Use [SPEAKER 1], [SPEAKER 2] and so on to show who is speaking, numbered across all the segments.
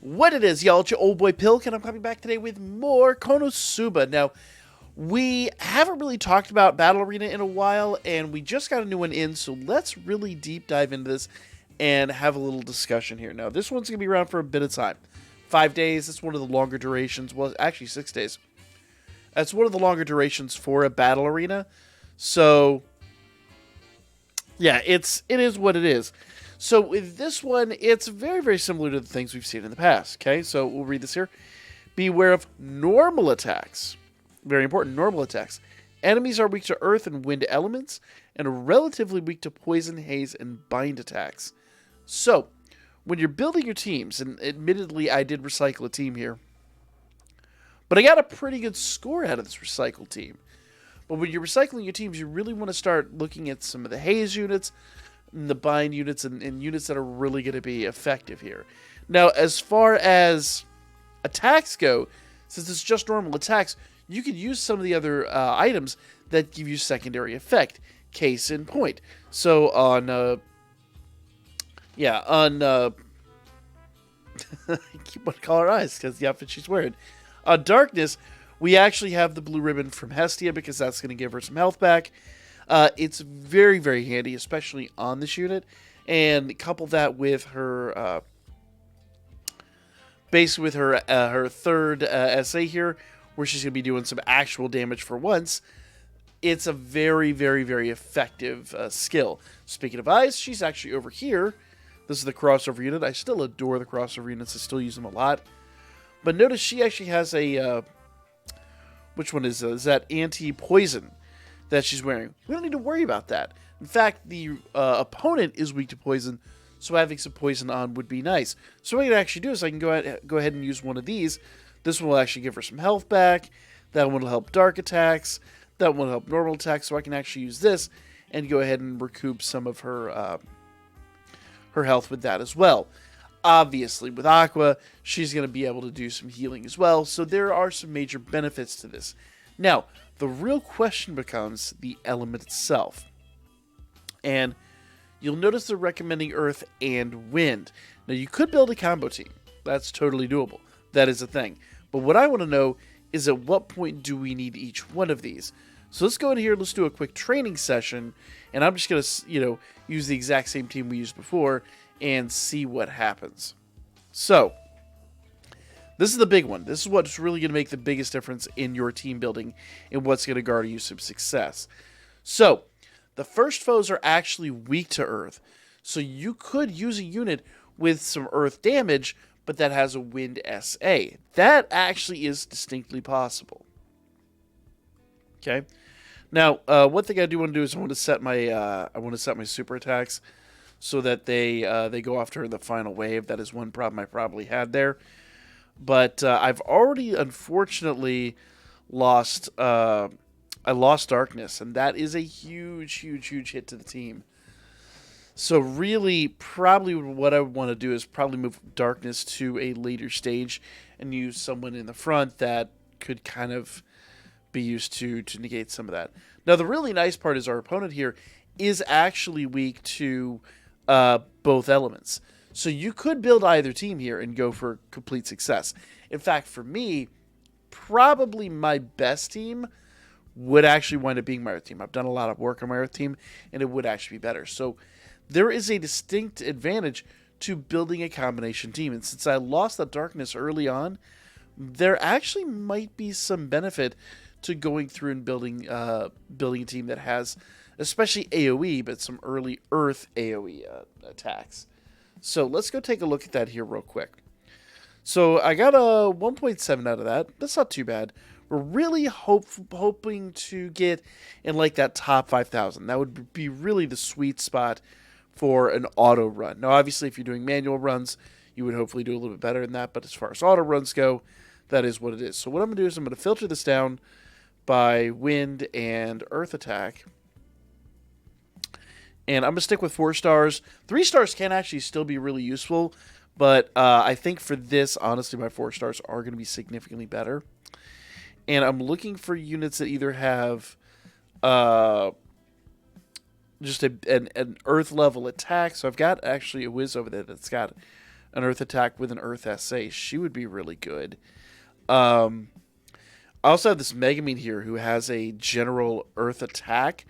[SPEAKER 1] What it is, y'all, it's your old boy Pilk, and I'm coming back today with more Konosuba. Now, we haven't really talked about Battle Arena in a while, and we just got a new one in, so let's really deep dive into this and have a little discussion here. Now, this one's going to be around for a bit of time. 5 days, it's one of the longer durations. Well, actually, 6 days. That's one of the longer durations for a Battle Arena. So, yeah, it is what it is. So with this one, it's very, very similar to the things we've seen in the past. Okay, so we'll read this here. Beware of normal attacks. Very important, normal attacks. Enemies are weak to earth and wind elements, and are relatively weak to poison, haze, and bind attacks. So, when you're building your teams, and admittedly I did recycle a team here, but I got a pretty good score out of this recycled team. But when you're recycling your teams, you really want to start looking at some of the haze units, the bind units, and units that are really going to be effective here. Now, as far as attacks go, since it's just normal attacks, you can use some of the other items that give you secondary effect. Case in point. So on, I keep on calling her eyes because the outfit she's wearing. On Darkness, we actually have the blue ribbon from Hestia because that's going to give her some health back. It's very, very handy, especially on this unit. And couple that with her, basically with her third SA here, where she's going to be doing some actual damage for once. It's a very, very, very effective skill. Speaking of eyes, she's actually over here. This is the crossover unit. I still adore the crossover units. I still use them a lot. But notice she actually has a, which one is that anti-poison that she's wearing. We don't need to worry about that. In fact, the opponent is weak to poison, so having some poison on would be nice. So what I can actually do is I can go ahead and use one of these. This one will actually give her some health back. That one will help dark attacks. That one will help normal attacks. So I can actually use this and go ahead and recoup some of her her health with that as well. Obviously, with Aqua, she's going to be able to do some healing as well. So there are some major benefits to this. Now, the real question becomes the element itself. And you'll notice they're recommending Earth and Wind. Now, you could build a combo team. That's totally doable. That is a thing. But what I want to know is at what point do we need each one of these? So let's go in here, let's do a quick training session, and I'm just going to, use the exact same team we used before and see what happens. So, this is the big one. This is what's really going to make the biggest difference in your team building and what's going to garner you some success. So, the first foes are actually weak to Earth. So you could use a unit with some Earth damage, but that has a Wind SA. That actually is distinctly possible. Okay. Now, one thing I do want to do is I want to set my super attacks so that they go after the final wave. That is one problem I probably had there. But I've already, unfortunately, lost. I lost Darkness, and that is a huge, huge, huge hit to the team. So really, probably what I want to do is probably move Darkness to a later stage and use someone in the front that could kind of be used to negate some of that. Now, the really nice part is our opponent here is actually weak to both elements. So you could build either team here and go for complete success. In fact, for me, probably my best team would actually wind up being my Earth team. I've done a lot of work on my Earth team, and it would actually be better. So there is a distinct advantage to building a combination team. And since I lost that Darkness early on, there actually might be some benefit to going through and building a team that has, especially AoE, but some early Earth AoE attacks. So let's go take a look at that here real quick. So I got a 1.7 out of that. That's not too bad. We're really hoping to get in like that top 5,000. That would be really the sweet spot for an auto run. Now, obviously, if you're doing manual runs, you would hopefully do a little bit better than that. But as far as auto runs go, that is what it is. So what I'm going to do is I'm going to filter this down by Wind and Earth attack. And I'm going to stick with 4 stars. 3 stars can actually still be really useful. But I think for this, honestly, my 4 stars are going to be significantly better. And I'm looking for units that either have just an Earth level attack. So I've got actually a Wiz over there that's got an Earth attack with an Earth SA. She would be really good. I also have this Megamine here who has a general Earth attack,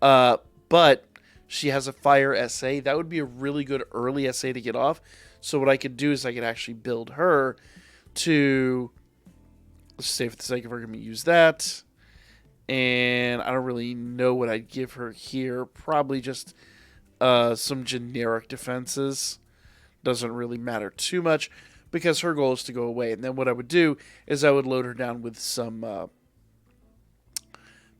[SPEAKER 1] but she has a Fire SA. That would be a really good early SA to get off. So what I could do is I could actually build her to, let's say for the sake of argument, use that. And I don't really know what I'd give her here. Probably just some generic defenses. Doesn't really matter too much because her goal is to go away. And then what I would do is I would load her down with some,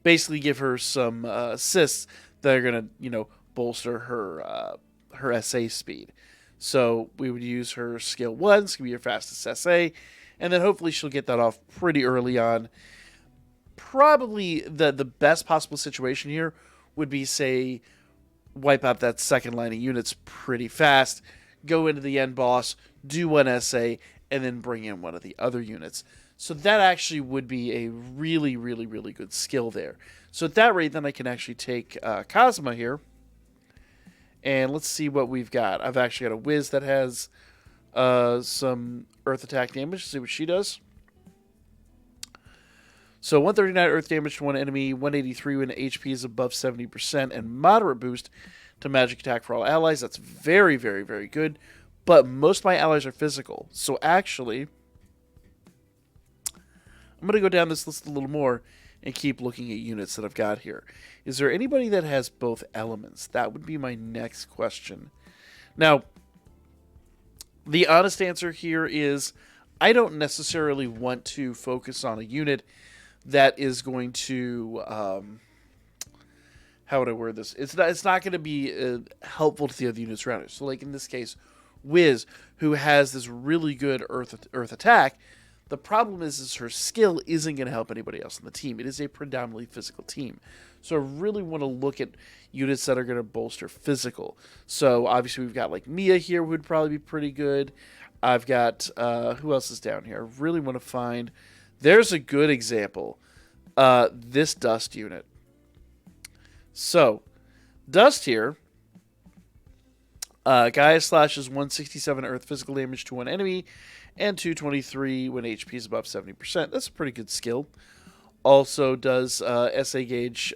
[SPEAKER 1] basically give her some assists that are going to, bolster her SA speed. So we would use her skill 1, it's going to be her fastest SA, and then hopefully she'll get that off pretty early on. Probably the best possible situation here would be, say, wipe out that second line of units pretty fast, go into the end boss, do one SA, and then bring in one of the other units. So that actually would be a really, really, really good skill there. So at that rate, then I can actually take Cosma here, and let's see what we've got. I've actually got a Wiz that has some Earth attack damage. Let's see what she does. So 139 Earth damage to one enemy, 183 when HP is above 70%, and moderate boost to magic attack for all allies. That's very, very, very good. But most of my allies are physical. So actually, I'm going to go down this list a little more and keep looking at units that I've got here. Is there anybody that has both elements? That would be my next question. Now, the honest answer here is I don't necessarily want to focus on a unit that is going to, how would I word this? It's not going to be helpful to the other units around it. So like in this case, Wiz, who has this really good Earth attack, the problem is her skill isn't going to help anybody else on the team. It is a predominantly physical team. So I really want to look at units that are going to bolster physical. So obviously we've got like Mia here would probably be pretty good. I've got, who else is down here? I really want to find, there's a good example. This Dust unit. So, Dust here, Gaia slashes 167 Earth physical damage to one enemy, and 223 when HP is above 70%. That's a pretty good skill. Also does SA gauge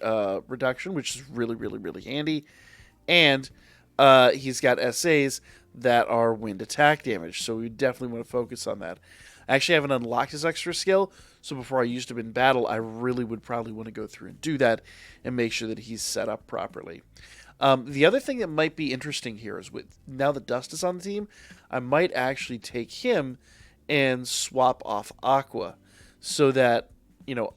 [SPEAKER 1] reduction, which is really, really, really handy. And he's got SAs that are wind attack damage, so we definitely want to focus on that. I actually haven't unlocked his extra skill, so before I used him in battle, I really would probably want to go through and do that and make sure that he's set up properly. The other thing that might be interesting here is with now that Dust is on the team, I might actually take him and swap off Aqua so that,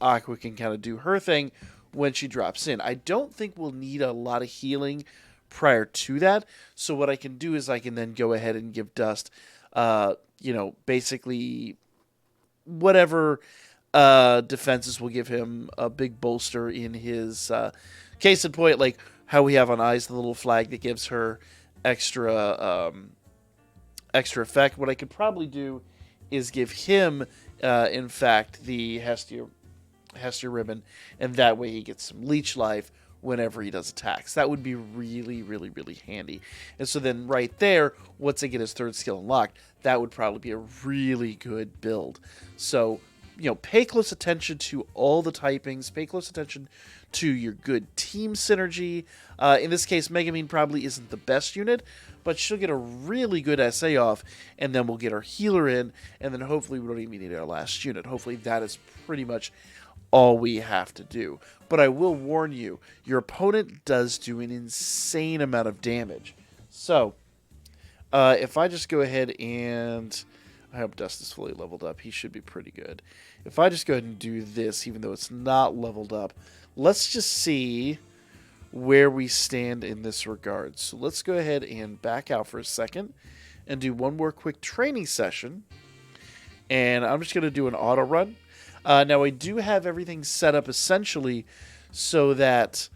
[SPEAKER 1] Aqua can kind of do her thing when she drops in. I don't think we'll need a lot of healing prior to that, so what I can do is I can then go ahead and give Dust, basically whatever defenses will give him a big bolster in his case in point, like how we have on Eyes the little flag that gives her extra effect. What I could probably do is give him, in fact, the Hestia ribbon, and that way he gets some leech life whenever he does attacks. That would be really, really, really handy. And so then right there, once I get his third skill unlocked, that would probably be a really good build. So, pay close attention to all the typings, pay close attention to your good team synergy. In this case, Megamine probably isn't the best unit, but she'll get a really good SA off, and then we'll get our healer in, and then hopefully we don't even need our last unit. Hopefully that is pretty much all we have to do. But I will warn you, your opponent does do an insane amount of damage. So, if I just go ahead and, I hope Dust is fully leveled up. He should be pretty good. If I just go ahead and do this, even though it's not leveled up, let's just see where we stand in this regard. So let's go ahead and back out for a second and do one more quick training session. And I'm just going to do an auto run. Now, I do have everything set up essentially so that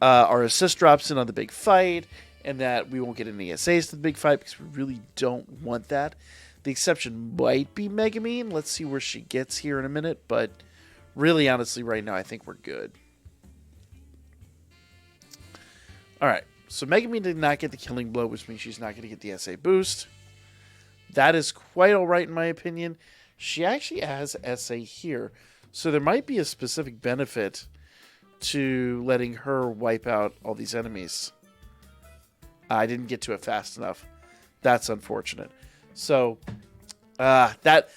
[SPEAKER 1] our assist drops in on the big fight and that we won't get any SAs to the big fight because we really don't want that. The exception might be Megamine. Let's see where she gets here in a minute, but really, honestly, right now, I think we're good. Alright, so Megamine did not get the killing blow, which means she's not going to get the SA boost. That is quite all right in my opinion. She actually has SA here, so there might be a specific benefit to letting her wipe out all these enemies. I didn't get to it fast enough. That's unfortunate. So that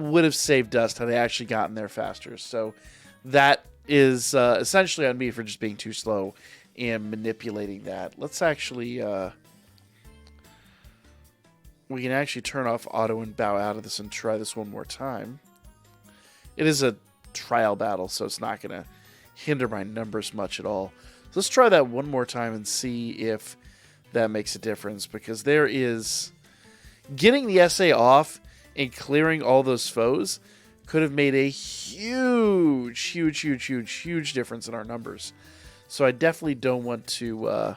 [SPEAKER 1] would have saved dust had I actually gotten there faster. So that is essentially on me for just being too slow and manipulating that. Let's actually we can actually turn off auto and bow out of this and try this one more time. It is a trial battle, so it's not going to hinder my numbers much at all. So let's try that one more time and see if that makes a difference, because there is getting the SA off and clearing all those foes could have made a huge difference in our numbers. So I definitely don't want to,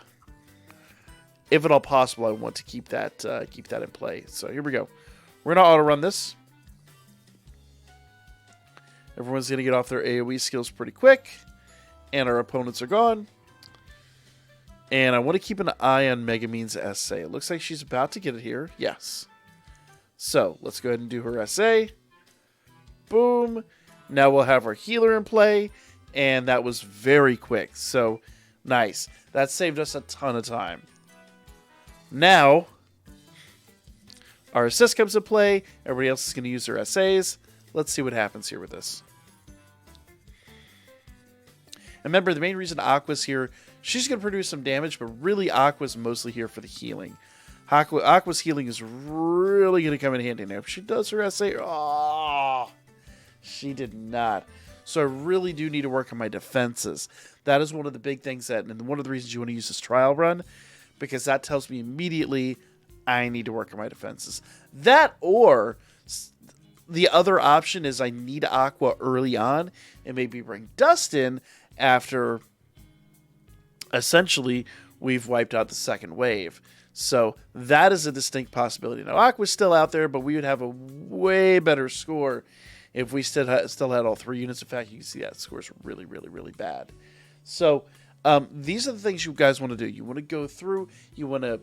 [SPEAKER 1] if at all possible, I want to keep that in play. So here we go. We're gonna auto run this. Everyone's gonna get off their AoE skills pretty quick, and our opponents are gone. And I want to keep an eye on Megumin's SA. It looks like she's about to get it here. Yes. So let's go ahead and do her SA. Boom. Now we'll have our healer in play. And that was very quick. So nice. That saved us a ton of time. Now, our assist comes to play. Everybody else is going to use their SAs. Let's see what happens here with this. Remember, the main reason Aqua's here, she's going to produce some damage, but really Aqua's mostly here for the healing. Aqua's healing is really going to come in handy now. If she does her SA, oh, she did not. So I really do need to work on my defenses. That is one of the big things and one of the reasons you want to use this trial run, because that tells me immediately I need to work on my defenses. That, or the other option is I need Aqua early on and maybe bring Dust in after essentially we've wiped out the second wave. So that is a distinct possibility. Now, Aqua's still out there, but we would have a way better score if we still had all three units. In fact, you can see that score is really bad. So these are the things you guys want to do. You want to go through, you want to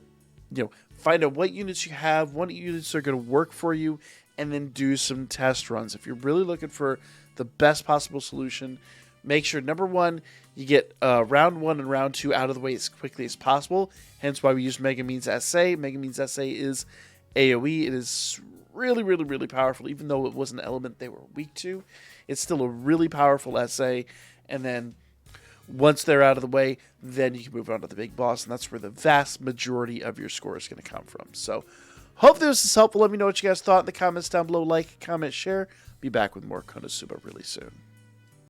[SPEAKER 1] find out what units you have, what units are going to work for you, and then do some test runs. If you're really looking for the best possible solution, make sure, number one, you get round 1 and round 2 out of the way as quickly as possible. Hence why we use Megumin's SA. Megumin's SA is AoE. It is really powerful. Even though it was an element they were weak to, it's still a really powerful SA. And then once they're out of the way, then you can move on to the big boss. And that's where the vast majority of your score is going to come from. So hope this is helpful. Let me know what you guys thought in the comments down below. Like, comment, share. Be back with more Konosuba really soon.